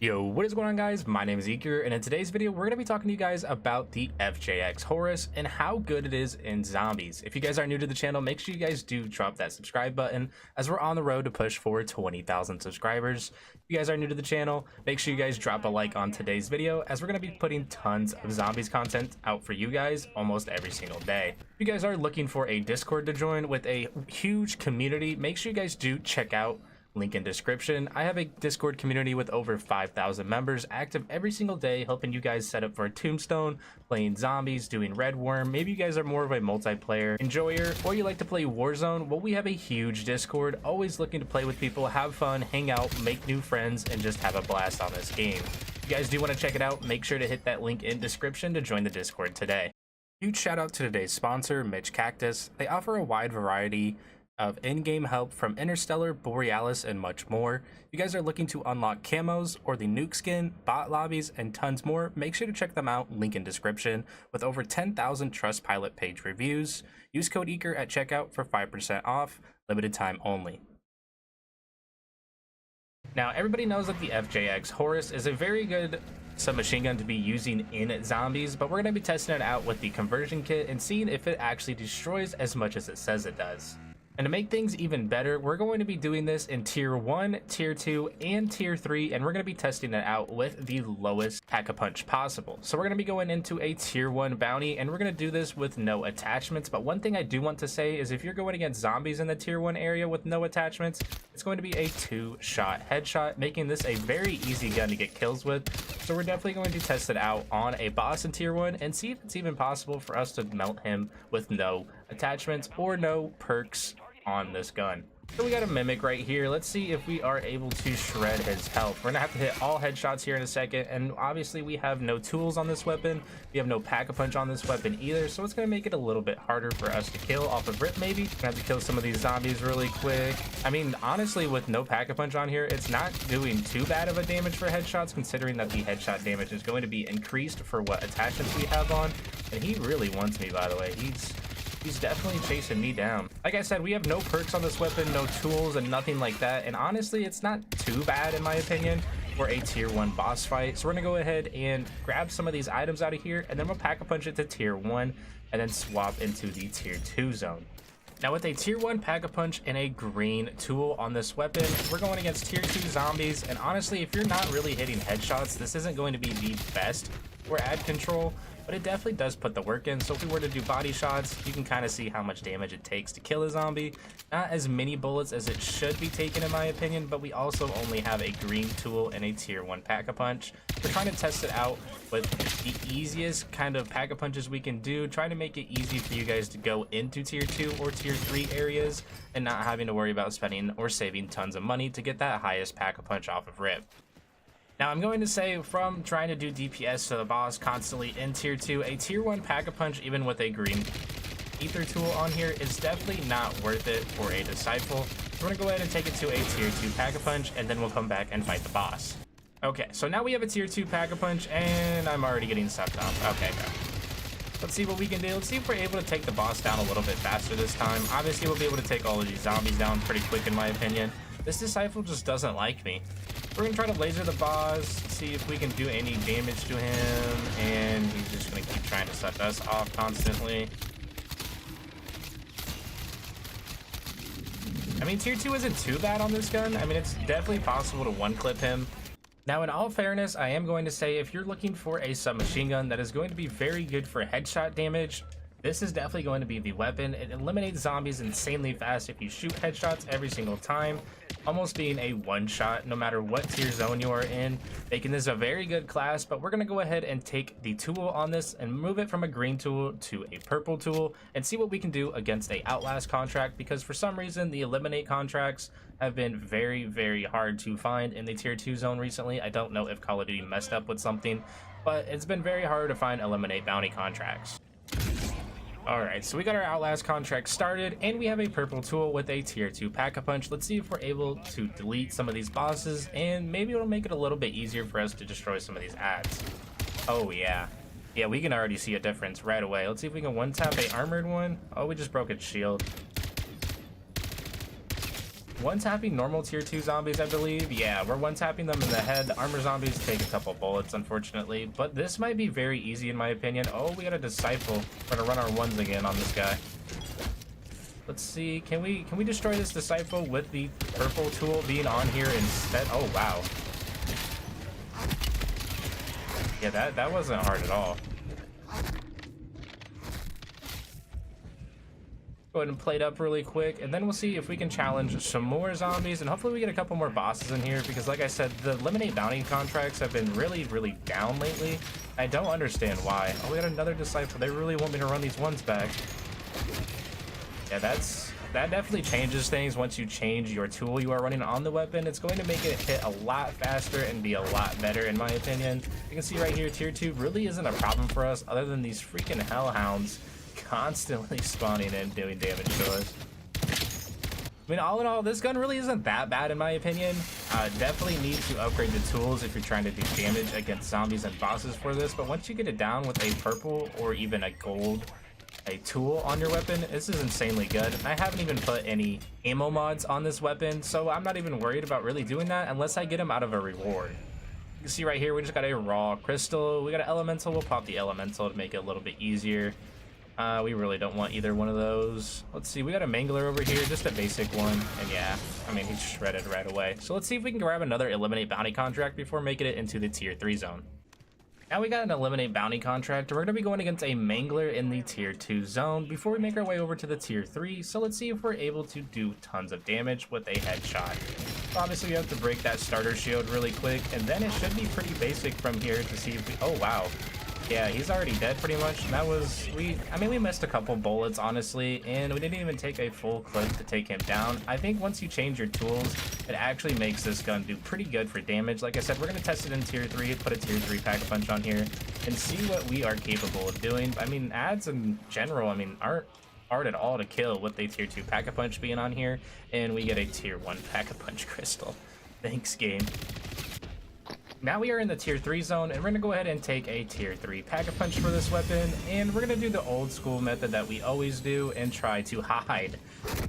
Yo, what is going on, guys? My name is Eker, and in today's video we're going to be talking to you guys about the FJX HORUS and how good it is in zombies. If you guys are new to the channel, make sure you guys do drop that subscribe button as we're on the road to push for 20,000 subscribers. If you guys are new to the channel, make sure you guys drop a like on today's video as we're going to be putting tons of zombies content out for you guys almost every single day. If you guys are looking for a Discord to join with a huge community, make sure you guys do check out link in description. I have a Discord community with over 5,000 members active every single day, helping you guys set up for a tombstone, playing zombies, doing red worm. Maybe you guys are more of a multiplayer enjoyer, or you like to play Warzone. Well, we have a huge Discord, always looking to play with people, have fun, hang out, make new friends, and just have a blast on this game. If you guys do want to check it out, make sure to hit that link in description to join the Discord today. Huge shout out to today's sponsor, Mitch Cactus. They offer a wide variety of in-game help from Interstellar, Borealis, and much more. If you guys are looking to unlock camos or the nuke skin, bot lobbies, and tons more, make sure to check them out, link in description, with over 10,000 Trustpilot page reviews. Use code EKER at checkout for 5% off, limited time only. Now, everybody knows that the FJX HORUS is a very good submachine gun to be using in zombies, but we're going to be testing it out with the conversion kit and seeing if it actually destroys as much as it says it does. And to make things even better, we're going to be doing this in tier 1, tier 2, and tier 3, and we're going to be testing it out with the lowest pack-a-punch possible. So we're going to be going into a tier 1 bounty, and we're going to do this with no attachments. But one thing I do want to say is if you're going against zombies in the tier 1 area with no attachments, it's going to be a 2-shot headshot, making this a very easy gun to get kills with. So we're definitely going to test it out on a boss in tier 1 and see if it's even possible for us to melt him with no attachments or no perks on this gun. So we got a mimic right here. Let's see if we are able to shred his health. We're gonna have to hit all headshots here in a second, and obviously we have no tools on this weapon. We have no pack-a-punch on this weapon either, so it's gonna make it a little bit harder for us to kill off of rip. Maybe gonna have to kill some of these zombies really quick. I mean, honestly, with no pack-a-punch on here, it's not doing too bad of a damage for headshots, considering that the headshot damage is going to be increased for what attachments we have on. And he really wants me, by the way. He's definitely chasing me down. Like I said, we have no perks on this weapon, no tools, and nothing like that. And honestly, it's not too bad in my opinion for a tier 1 boss fight. So we're gonna go ahead and grab some of these items out of here, and then we'll pack-a-punch it to tier 1 and then swap into the tier 2 zone. Now with a tier 1 pack-a-punch and a green tool on this weapon, we're going against tier 2 zombies. And honestly, if you're not really hitting headshots, this isn't going to be the best for ad control, but it definitely does put the work in. So if we were to do body shots, you can kind of see how much damage it takes to kill a zombie. Not as many bullets as it should be taken in my opinion, but we also only have a green tool and a tier 1 pack-a-punch. We're trying to test it out with the easiest kind of pack-a-punches we can do, trying to make it easy for you guys to go into tier 2 or tier 3 areas and not having to worry about spending or saving tons of money to get that highest pack-a-punch off of rip. Now, I'm going to say from trying to do DPS to the boss constantly in tier 2, a tier 1 pack-a-punch, even with a green ether tool on here, is definitely not worth it for a disciple. So we're going to go ahead and take it to a tier 2 pack-a-punch, and then we'll come back and fight the boss. Okay, so now we have a tier 2 pack-a-punch, and I'm already getting sucked off. Okay, go. Let's see what we can do. Let's see if we're able to take the boss down a little bit faster this time. Obviously, we'll be able to take all of these zombies down pretty quick, in my opinion. This disciple just doesn't like me. We're gonna try to laser the boss, see if we can do any damage to him, and he's just gonna keep trying to suck us off constantly. I mean, tier 2 isn't too bad on this gun. I mean, it's definitely possible to one-clip him. Now, in all fairness, I am going to say if you're looking for a submachine gun that is going to be very good for headshot damage, this is definitely going to be the weapon. It eliminates zombies insanely fast if you shoot headshots every single time, almost being a one-shot no matter what tier zone you are in, making this a very good class. But we're going to go ahead and take the tool on this and move it from a green tool to a purple tool and see what we can do against a Outlast contract, because for some reason the eliminate contracts have been very, very hard to find in the tier 2 zone recently. I don't know if Call of Duty messed up with something, but it's been very hard to find eliminate bounty contracts. Alright, so we got our Outlast contract started, and we have a purple tool with a tier 2 pack-a-punch. Let's see if we're able to delete some of these bosses, and maybe it'll make it a little bit easier for us to destroy some of these ads. Oh yeah. Yeah, we can already see a difference right away. Let's see if we can one-tap a armored one. Oh, we just broke its shield. one-tapping normal tier 2 zombies, I believe. Yeah, we're one-tapping them in the head. Armor zombies take a couple bullets, unfortunately, but this might be very easy in my opinion. Oh, we got a disciple. We're gonna run our ones again on this guy. Let's see, can we destroy this disciple with the purple tool being on here instead? Oh wow. Yeah, that wasn't hard at all. Go ahead and play it up really quick, and then we'll see if we can challenge some more zombies, and hopefully we get a couple more bosses in here, because like I said, the eliminate bounty contracts have been really down lately. I don't understand why. Oh, we got another disciple. They really want me to run these ones back. Yeah, that definitely changes things. Once you change your tool you are running on the weapon, it's going to make it hit a lot faster and be a lot better, in my opinion. You can see right here, tier 2 really isn't a problem for us, other than these freaking hellhounds constantly spawning and doing damage to us. I mean, all in all, this gun really isn't that bad in my opinion. Definitely need to upgrade the tools if you're trying to do damage against zombies and bosses for this, but once you get it down with a purple or even a gold tool on your weapon, this is insanely good. I haven't even put any ammo mods on this weapon, so I'm not even worried about really doing that unless I get them out of a reward. You can see right here, we just got a raw crystal. We got an elemental. We'll pop the elemental to make it a little bit easier. We really don't want either one of those. Let's see, we got a mangler over here, just a basic one, and yeah, I mean, he's shredded right away. So let's see if we can grab another eliminate bounty contract before making it into the tier 3 zone. Now we got an eliminate bounty contract. We're going to be going against a mangler in the tier 2 zone before we make our way over to the tier 3. So let's see if we're able to do tons of damage with a headshot. Obviously, we have to break that starter shield really quick, and then it should be pretty basic from here to see if we... Oh, wow. Yeah, he's already dead pretty much. And that was... I mean, we missed a couple bullets, honestly, and we didn't even take a full clip to take him down. I think once you change your tools, it actually makes this gun do pretty good for damage. Like I said, we're going to test it in tier 3, put a tier 3 pack-a-punch on here, and see what we are capable of doing. I mean, ads in general, I mean, aren't hard at all to kill with a tier 2 pack-a-punch being on here, and we get a tier 1 pack-a-punch crystal. Thanks, game. Now we are in the tier 3 zone, and we're going to go ahead and take a tier 3 pack-a-punch for this weapon, and we're going to do the old school method that we always do and try to hide.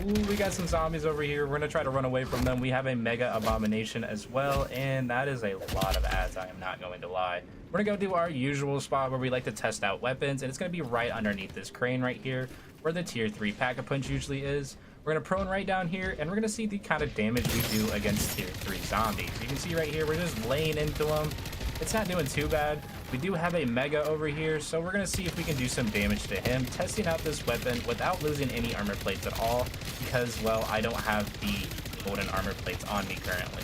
Ooh, we got some zombies over here. We're going to try to run away from them. We have a mega abomination as well, and that is a lot of ads, I am not going to lie. We're going to go do our usual spot where we like to test out weapons, and it's going to be right underneath this crane right here, where the tier 3 pack-a-punch usually is. We're going to prone right down here, and we're going to see the kind of damage we do against tier 3 zombies. You can see right here, we're just laying into them. It's not doing too bad. We do have a mega over here, so we're going to see if we can do some damage to him, testing out this weapon without losing any armor plates at all, because, well, I don't have the golden armor plates on me currently.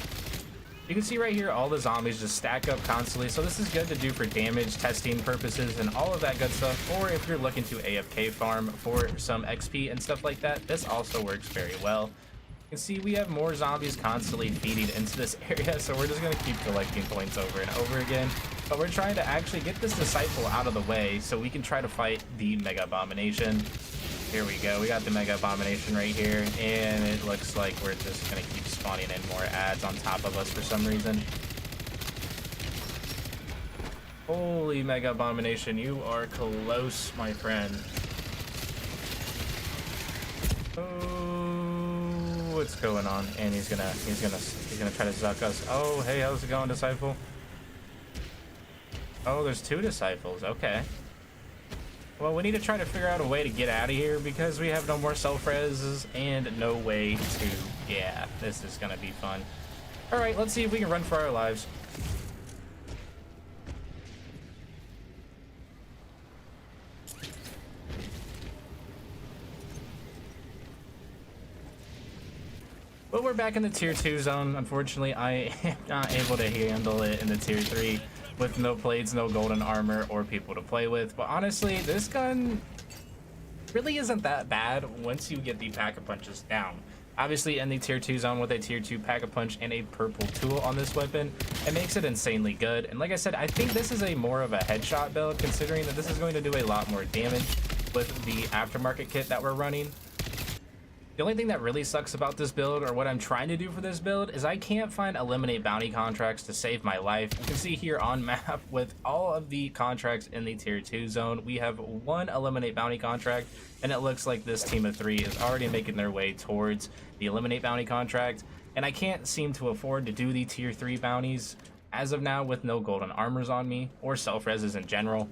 You can see right here, all the zombies just stack up constantly, so this is good to do for damage, testing purposes, and all of that good stuff, or if you're looking to AFK farm for some XP and stuff like that, this also works very well. You can see we have more zombies constantly feeding into this area, so we're just going to keep collecting points over and over again, but we're trying to actually get this disciple out of the way so we can try to fight the Mega Abomination. Here we go, we got the Mega Abomination right here, and it looks like we're just going to keep spawning in more ads on top of us for some reason. Holy Mega Abomination, you are close, my friend. Oh, what's going on? And he's gonna try to zuck us. Oh, hey, how's it going, Disciple? Oh, there's 2 disciples, okay. Well, we need to try to figure out a way to get out of here because we have no more self-reses and no way to... Yeah, this is gonna be fun. Alright, let's see if we can run for our lives. But we're back in the tier 2 zone. Unfortunately, I am not able to handle it in the tier 3. With no plates, no golden armor, or people to play with. But honestly, this gun really isn't that bad once you get the pack-a-punches down. Obviously, in the tier 2 zone with a tier 2 pack-a-punch and a purple tool on this weapon, it makes it insanely good. And like I said, I think this is a more of a headshot build, considering that this is going to do a lot more damage with the aftermarket kit that we're running. The only thing that really sucks about this build, or what I'm trying to do for this build, is I can't find eliminate bounty contracts to save my life. You can see here on map with all of the contracts in the tier 2 zone, we have one eliminate bounty contract, and it looks like this team of 3 is already making their way towards the eliminate bounty contract, and I can't seem to afford to do the tier 3 bounties as of now with no golden armors on me, or self-reses in general.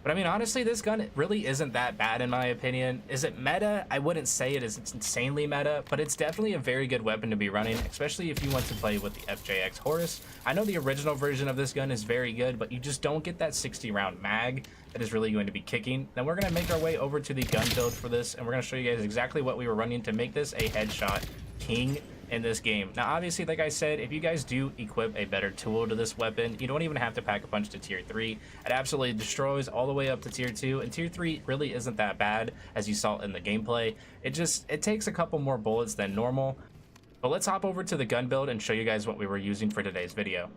But I mean, honestly, this gun really isn't that bad in my opinion. Is it meta? I wouldn't say it is insanely meta, but it's definitely a very good weapon to be running, especially if you want to play with the FJX HORUS. I know the original version of this gun is very good, but you just don't get that 60 round mag that is really going to be kicking. Then we're going to make our way over to the gun build for this, and we're going to show you guys exactly what we were running to make this a headshot king in this game. Now obviously, like I said, if you guys do equip a better tool to this weapon, you don't even have to pack a punch to tier 3. It absolutely destroys all the way up to tier 2, and tier 3 really isn't that bad, as you saw in the gameplay. It takes a couple more bullets than normal. But let's hop over to the gun build and show you guys what we were using for today's video.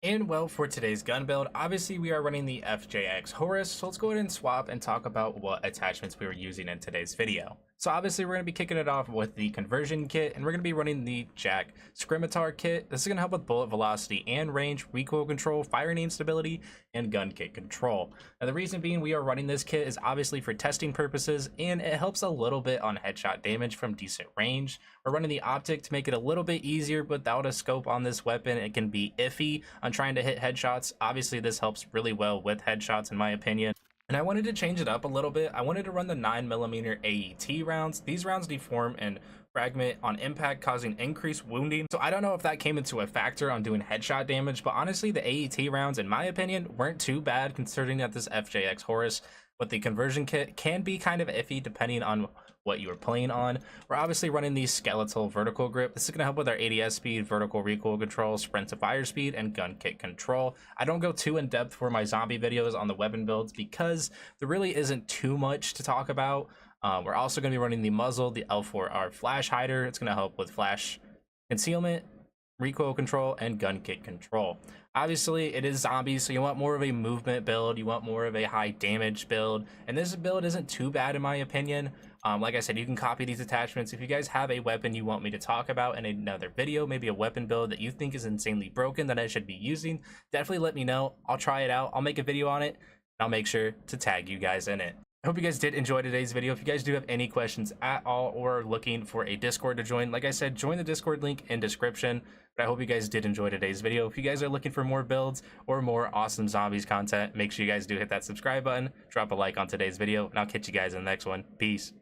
And well, for today's gun build, obviously we are running the FJX HORUS, so let's go ahead and swap and talk about what attachments we were using in today's video. So obviously we're going to be kicking it off with the conversion kit, and we're going to be running the JAK SCIMITAR kit. This is going to help with bullet velocity and range, recoil control, firing aim stability, and gun kit control. Now the reason being we are running this kit is obviously for testing purposes, and it helps a little bit on headshot damage from decent range. We're running the optic to make it a little bit easier. Without a scope on this weapon, it can be iffy on trying to hit headshots. Obviously this helps really well with headshots in my opinion. And I wanted to change it up a little bit. I wanted to run the 9mm AET rounds. These rounds deform and fragment on impact, causing increased wounding. So I don't know if that came into a factor on doing headshot damage, but honestly the AET rounds in my opinion weren't too bad, considering that this FJX HORUS with the conversion kit can be kind of iffy depending on what you are playing on. We're obviously running the skeletal vertical grip. This is going to help with our ADS speed, vertical recoil control, sprint to fire speed, and gun kit control. I don't go too in depth for my zombie videos on the weapon builds because there really isn't too much to talk about. We're also going to be running the muzzle, the L4R flash hider. It's going to help with flash concealment, recoil control, and gun kit control. Obviously it is zombies, so you want more of a movement build, you want more of a high damage build, and this build isn't too bad in my opinion. Like I said, you can copy these attachments. If you guys have a weapon you want me to talk about in another video, maybe a weapon build that you think is insanely broken that I should be using, definitely let me know. I'll try it out, I'll make a video on it, and I'll make sure to tag you guys in it. I hope you guys did enjoy today's video. If you guys do have any questions at all or are looking for a Discord to join, like I said, join the Discord link in description. But I hope you guys did enjoy today's video. If you guys are looking for more builds or more awesome zombies content, make sure you guys do hit that subscribe button, drop a like on today's video, and I'll catch you guys in the next one. Peace.